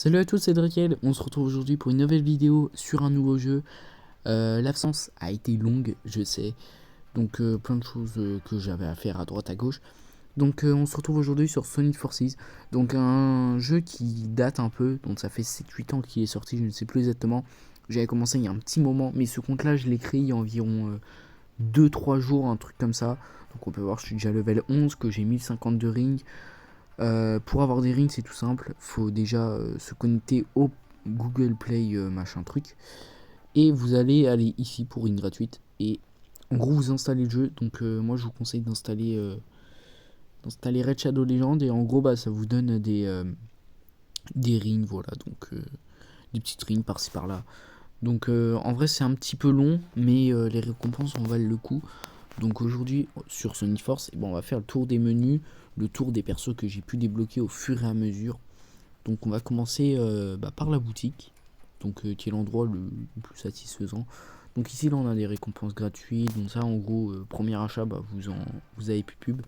Salut à tous, c'est Drakel, on se retrouve aujourd'hui pour une nouvelle vidéo sur un nouveau jeu. L'absence a été longue, je sais, donc plein de choses que j'avais à faire à droite à gauche. Donc on se retrouve aujourd'hui sur Sonic Forces, donc un jeu qui date un peu, donc ça fait 7-8 ans qu'il est sorti, je ne sais plus exactement. J'avais commencé il y a un petit moment, mais ce compte là je l'ai créé il y a environ 2-3 jours, un truc comme ça. Donc on peut voir, je suis déjà level 11, que j'ai 1052 rings. Pour avoir des rings, c'est tout simple. Faut déjà se connecter au Google Play machin truc. Et vous allez aller ici pour une gratuite. Et en gros, vous installez le jeu. Donc moi, je vous conseille d'installer Red Shadow Legend. Et en gros, bah, ça vous donne des rings. Voilà, donc des petites rings par-ci par-là. Donc en vrai, c'est un petit peu long. Mais les récompenses en valent le coup. Donc aujourd'hui, sur Sonic Force, eh ben, on va faire le tour des menus, le tour des persos que j'ai pu débloquer au fur et à mesure. Donc on va commencer par la boutique, donc qui est l'endroit le plus satisfaisant. Donc ici là on a des récompenses gratuites, donc ça en gros premier achat vous avez plus pub.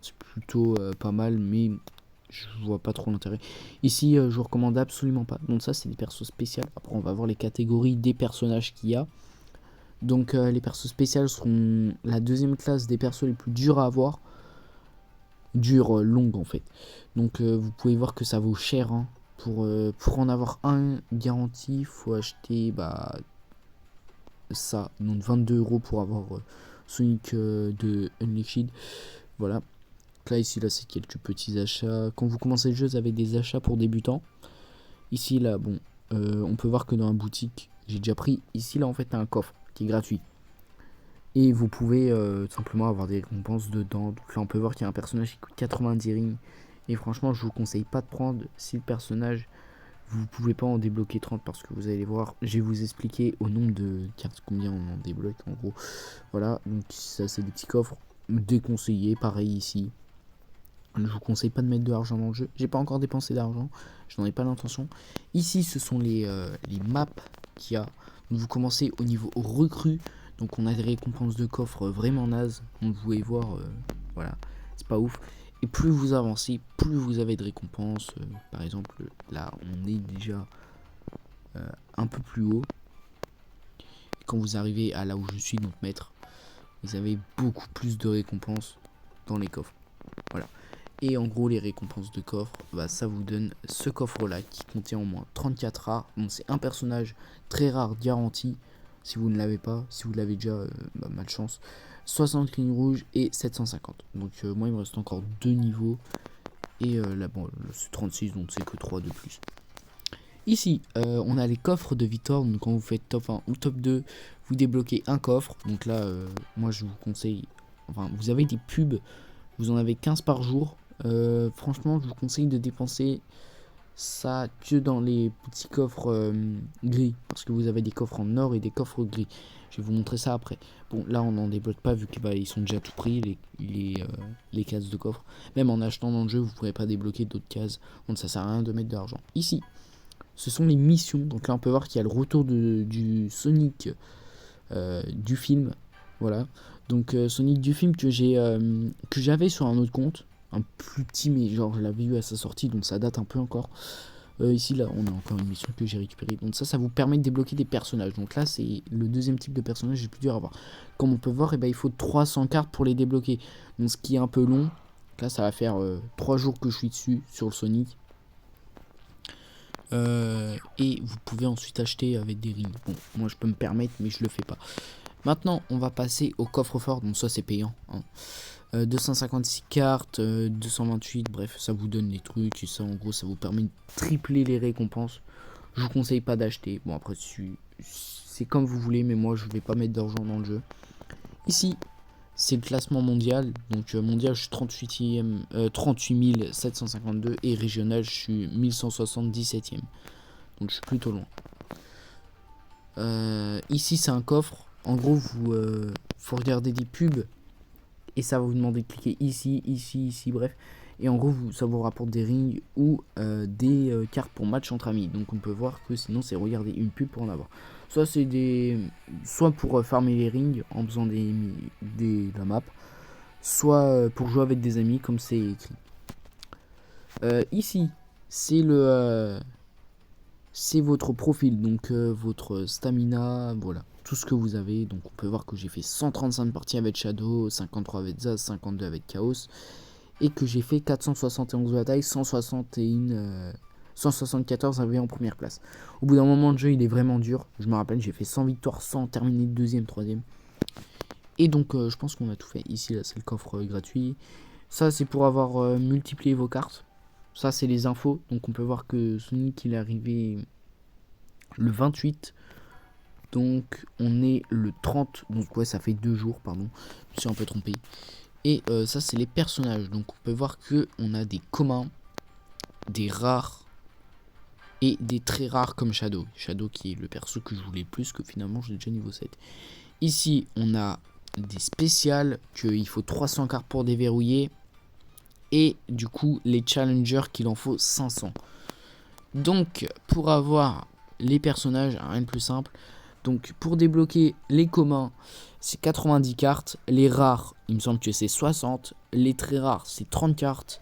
C'est plutôt pas mal, mais je vois pas trop l'intérêt. Ici je vous recommande absolument pas. Donc ça c'est des persos spéciaux. Après on va voir les catégories des personnages qu'il y a. Donc les persos spéciaux seront la deuxième classe des persos les plus durs à avoir. Longue en fait. Donc vous pouvez voir que ça vaut cher. Hein. Pour en avoir un garanti, il faut acheter ça. Donc 22 € pour avoir Sonic de Unleashed. Voilà. Là, ici, là, c'est quelques petits achats. Quand vous commencez le jeu, vous avez des achats pour débutants. Ici, là, bon, on peut voir que dans la boutique, j'ai déjà pris. Ici, là, en fait, t'as un coffre qui est gratuit. Et vous pouvez tout simplement avoir des récompenses dedans. Donc là, on peut voir qu'il y a un personnage qui coûte 90 rings. Et franchement, je vous conseille pas de prendre si le personnage, vous pouvez pas en débloquer 30 parce que vous allez voir, je vais vous expliquer au nombre de cartes combien on en débloque en gros. Voilà, donc ça c'est des petits coffres déconseillés, pareil ici. Je vous conseille pas de mettre de l'argent dans le jeu. J'ai pas encore dépensé d'argent, je n'en ai pas l'intention. Ici, ce sont les maps qu'il y a. Donc vous commencez au niveau recrue. Donc on a des récompenses de coffres vraiment nazes. Donc vous pouvez voir, voilà, c'est pas ouf. Et plus vous avancez, plus vous avez de récompenses. Par exemple, là, on est déjà un peu plus haut. Et quand vous arrivez à là où je suis, donc maître, vous avez beaucoup plus de récompenses dans les coffres. Voilà. Et en gros, les récompenses de coffre, bah, ça vous donne ce coffre-là qui contient au moins 34 rares. Donc c'est un personnage très rare garanti. Si vous ne l'avez pas, si vous l'avez déjà, malchance. 60 lignes rouges et 750. Donc moi, il me reste encore 2 niveaux. Et là, bon, c'est 36, donc c'est que 3 de plus. Ici, on a les coffres de victoire. Donc quand vous faites top 1 ou top 2, vous débloquez un coffre. Donc là, moi, je vous conseille... Enfin, vous avez des pubs. Vous en avez 15 par jour. Franchement, je vous conseille de dépenser ça que dans les petits coffres gris. Parce que vous avez des coffres en or et des coffres gris. Je vais vous montrer ça après. Bon, là, on n'en débloque pas vu qu'ils sont déjà tout pris, les cases de coffre. Même en achetant dans le jeu, vous ne pourrez pas débloquer d'autres cases. Donc ça sert à rien de mettre de l'argent. Ici, ce sont les missions. Donc là, on peut voir qu'il y a le retour du Sonic du film. Voilà. Donc Sonic du film que j'avais sur un autre compte, un plus petit, mais genre je l'avais eu à sa sortie, donc ça date un peu encore. Ici là on a encore une mission que j'ai récupérée. Donc ça vous permet de débloquer des personnages. Donc là c'est le deuxième type de personnage le plus dur à avoir. Comme on peut voir, il faut 300 cartes pour les débloquer. Donc ce qui est un peu long. Là ça va faire 3 jours que je suis dessus sur le Sonic. Et vous pouvez ensuite acheter avec des rings. Bon, moi je peux me permettre, mais je le fais pas. Maintenant, on va passer au coffre-fort. Donc ça, c'est payant. Hein. 256 cartes, 228, bref, ça vous donne les trucs. Et ça, en gros, ça vous permet de tripler les récompenses. Je vous conseille pas d'acheter. Bon, après, c'est comme vous voulez, mais moi, je vais pas mettre d'argent dans le jeu. Ici, c'est le classement mondial. Donc, mondial, je suis 38 752. Et régional, je suis 1177e. Donc, je suis plutôt loin. Ici, c'est un coffre. En gros, faut regarder des pubs et ça va vous demander de cliquer ici, ici, ici, bref. Et en gros, ça vous rapporte des rings ou des cartes pour match entre amis. Donc on peut voir que sinon, c'est regarder une pub pour en avoir. Soit pour farmer les rings en faisant la map, soit pour jouer avec des amis comme c'est écrit. Ici, c'est c'est votre profil, donc votre stamina, voilà, tout ce que vous avez. Donc on peut voir que j'ai fait 135 parties avec Shadow, 53 avec Zaz, 52 avec Chaos, et que j'ai fait 471 batailles, 174 arrivé en première place. Au bout d'un moment de jeu, il est vraiment dur. Je me rappelle, j'ai fait 100 victoires sans terminer deuxième, troisième. Et donc je pense qu'on a tout fait. Ici, là, c'est le coffre gratuit. Ça, c'est pour avoir multiplié vos cartes. Ça, c'est les infos. Donc on peut voir que Sonic, il est arrivé le 28. Donc on est le 30. Donc ouais, ça fait 2 jours, pardon. Je me suis un peu trompé. Et ça, c'est les personnages. Donc on peut voir que on a des communs, des rares et des très rares comme Shadow. Shadow qui est le perso que je voulais plus, que finalement j'ai déjà niveau 7. Ici, on a des spéciales qu'il faut 300 cartes pour déverrouiller. Et du coup, les challengers qu'il en faut 500. Donc, pour avoir les personnages, rien de plus simple. Donc, pour débloquer les communs, c'est 90 cartes. Les rares, il me semble que c'est 60. Les très rares, c'est 30 cartes.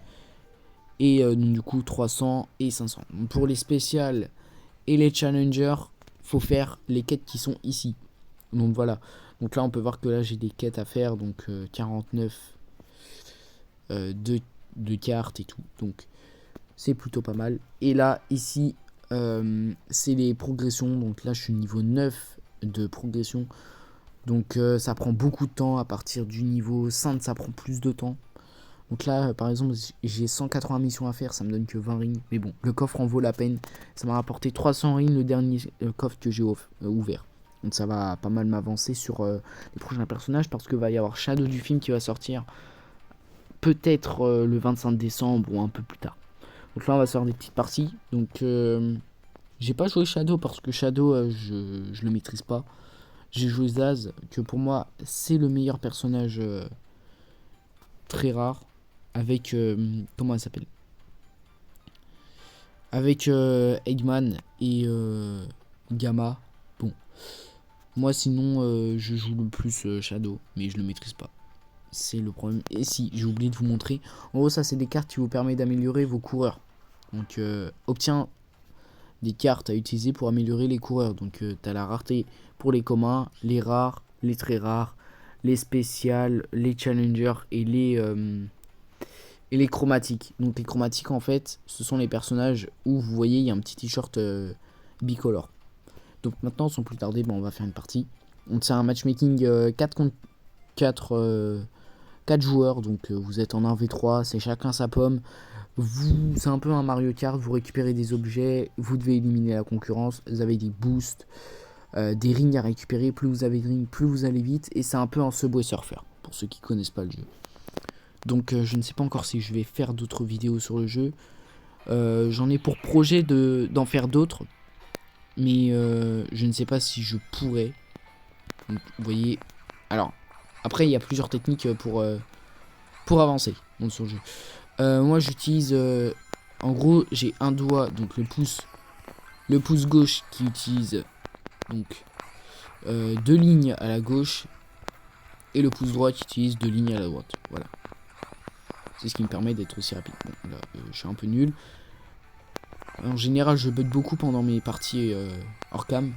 Et du coup, 300 et 500. Donc, pour les spéciales et les challengers, faut faire les quêtes qui sont ici. Donc, voilà. Donc là, on peut voir que là, j'ai des quêtes à faire. Donc, 49 de cartes et tout. Donc, c'est plutôt pas mal. Et là, ici, c'est les progressions. Donc là, je suis niveau 9 de progression. Donc ça prend beaucoup de temps. À partir du niveau 5, ça prend plus de temps. Donc là, par exemple, j'ai 180 missions à faire. Ça me donne que 20 rings. Mais bon, le coffre en vaut la peine. Ça m'a rapporté 300 rings le dernier coffre que j'ai ouvert. Donc ça va pas mal m'avancer sur les prochains personnages. Parce que va y avoir Shadow du film qui va sortir. Peut-être le 25 décembre ou un peu plus tard. Donc là, on va se faire des petites parties. Donc, j'ai pas joué Shadow parce que Shadow, je le maîtrise pas. J'ai joué Zaz, que pour moi, c'est le meilleur personnage très rare. Avec, comment elle s'appelle? Avec Eggman et Gamma. Bon. Moi, sinon, je joue le plus Shadow, mais je le maîtrise pas. C'est le problème. Et si, j'ai oublié de vous montrer. En gros, ça, c'est des cartes qui vous permettent d'améliorer vos coureurs. Donc, obtiens des cartes à utiliser pour améliorer les coureurs. Donc, tu as la rareté pour les communs, les rares, les très rares, les spéciales, les challengers et les chromatiques. Donc, les chromatiques, en fait, ce sont les personnages où vous voyez, il y a un petit t-shirt bicolore. Donc, maintenant, sans plus tarder, on va faire une partie. Donc, c'est un matchmaking 4 contre 4. 4 joueurs, donc vous êtes en 1v3, c'est chacun sa pomme. C'est un peu un Mario Kart, vous récupérez des objets, vous devez éliminer la concurrence, vous avez des boosts, des rings à récupérer, plus vous avez de rings, plus vous allez vite, et c'est un peu un Subway Surfer, pour ceux qui connaissent pas le jeu. Donc je ne sais pas encore si je vais faire d'autres vidéos sur le jeu, j'en ai pour projet d'en faire d'autres, mais je ne sais pas si je pourrais. Donc, vous voyez, alors, après il y a plusieurs techniques pour avancer sur le jeu. Moi j'utilise en gros j'ai un doigt, donc le pouce gauche qui utilise donc 2 lignes à la gauche et le pouce droit qui utilise 2 lignes à la droite. Voilà, c'est ce qui me permet d'être aussi rapide. Bon, là je suis un peu nul. En général je bug beaucoup pendant mes parties hors cam.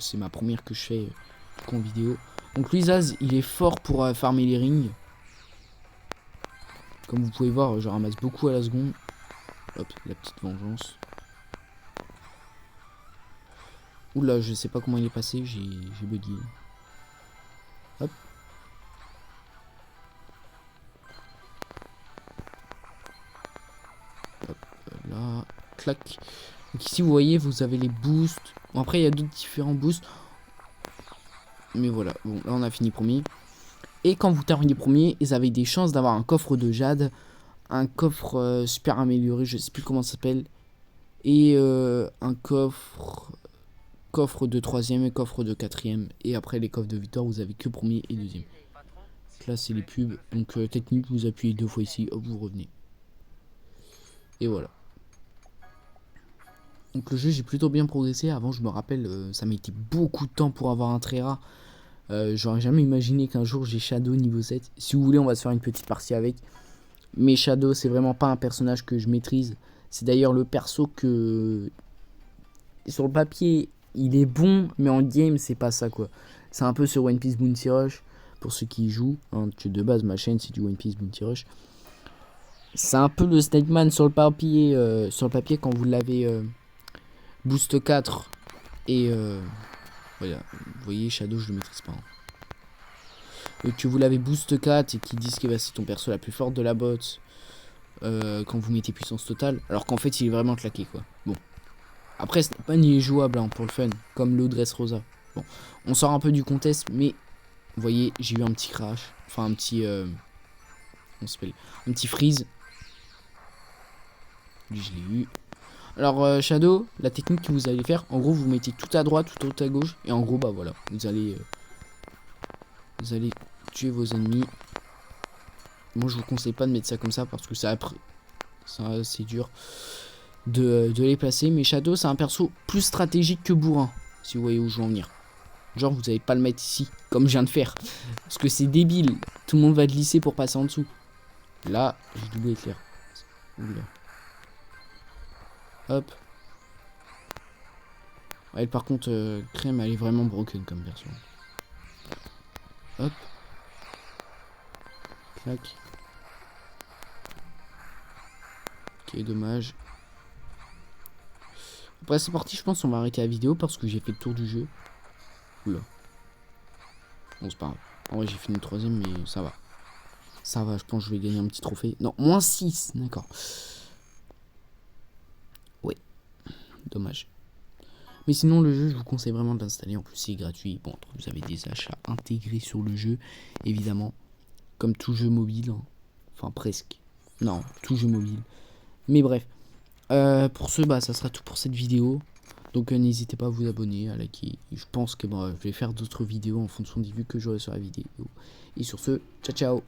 C'est ma première que je fais en vidéo. Donc Luisaz il est fort pour farmer les rings. Comme vous pouvez voir, je ramasse beaucoup à la seconde. Hop, la petite vengeance. Oula, je sais pas comment il est passé, j'ai bugué. Hop. Hop, là. Clac. Donc ici, vous voyez, vous avez les boosts. Bon, après, il y a d'autres différents boosts. Mais voilà, bon, là, on a fini premier. Et quand vous terminez premier, vous avez des chances d'avoir un coffre de jade. Un coffre super amélioré, je sais plus comment ça s'appelle. Et un coffre de 3ème et coffre de 4ème. Et après les coffres de victoire, vous avez que premier et deuxième. Donc là c'est les pubs. Donc technique, vous appuyez 2 fois ici, hop, vous revenez. Et voilà. Donc le jeu, j'ai plutôt bien progressé. Avant, je me rappelle, ça mettait beaucoup de temps pour avoir un très rare. J'aurais jamais imaginé qu'un jour j'ai Shadow niveau 7. Si vous voulez, on va se faire une petite partie avec. Mais Shadow, c'est vraiment pas un personnage que je maîtrise. C'est d'ailleurs le perso que sur le papier, il est bon, mais en game, c'est pas ça, quoi. C'est un peu sur One Piece Bounty Rush, pour ceux qui y jouent. Hein, que de base, ma chaîne, c'est du One Piece Bounty Rush. C'est un peu le Snake Man sur le papier, quand vous l'avez boost 4. Et voilà, vous voyez, Shadow, je le maîtrise pas. Hein. Que vous l'avez boost 4 et qui disent que bah, c'est ton perso la plus forte de la botte quand vous mettez puissance totale. Alors qu'en fait, il est vraiment claqué, quoi. Bon. Après, Snake Man, il est jouable hein, pour le fun, comme l'eau Rosa. Bon, on sort un peu du contest, mais vous voyez, j'ai eu un petit crash. Enfin, un petit. On s'appelle. Un petit freeze. Lui, je l'ai eu. Alors, Shadow, la technique que vous allez faire, en gros, vous mettez tout à droite, tout à gauche. Et en gros, bah voilà, vous allez tuer vos ennemis. Moi, je vous conseille pas de mettre ça comme ça parce que c'est assez dur de les placer. Mais Shadow, c'est un perso plus stratégique que bourrin, si vous voyez où je veux en venir. Genre, vous n'allez pas le mettre ici, comme je viens de faire. Parce que c'est débile. Tout le monde va glisser pour passer en dessous. Là, j'ai doublé éclair. Oula. Hop. Ouais, par contre, Crème, elle est vraiment broken comme perso. Hop. Clac. Ok, dommage. Après, c'est parti, je pense qu'on va arrêter la vidéo parce que j'ai fait le tour du jeu. Oula. Bon, c'est pas grave. En vrai, j'ai fini le 3ème, mais ça va. Ça va, je pense que je vais gagner un petit trophée. Non, moins 6, d'accord. Ouais. Dommage. Mais sinon, le jeu, je vous conseille vraiment de l'installer. En plus, c'est gratuit. Bon, vous avez des achats intégrés sur le jeu, évidemment. Comme tout jeu mobile. Hein. Enfin, presque. Non, tout jeu mobile. Mais bref. Pour ce, bah, ça sera tout pour cette vidéo. Donc, n'hésitez pas à vous abonner, à liker. Je pense que je vais faire d'autres vidéos en fonction des vues que j'aurai sur la vidéo. Et sur ce, ciao, ciao.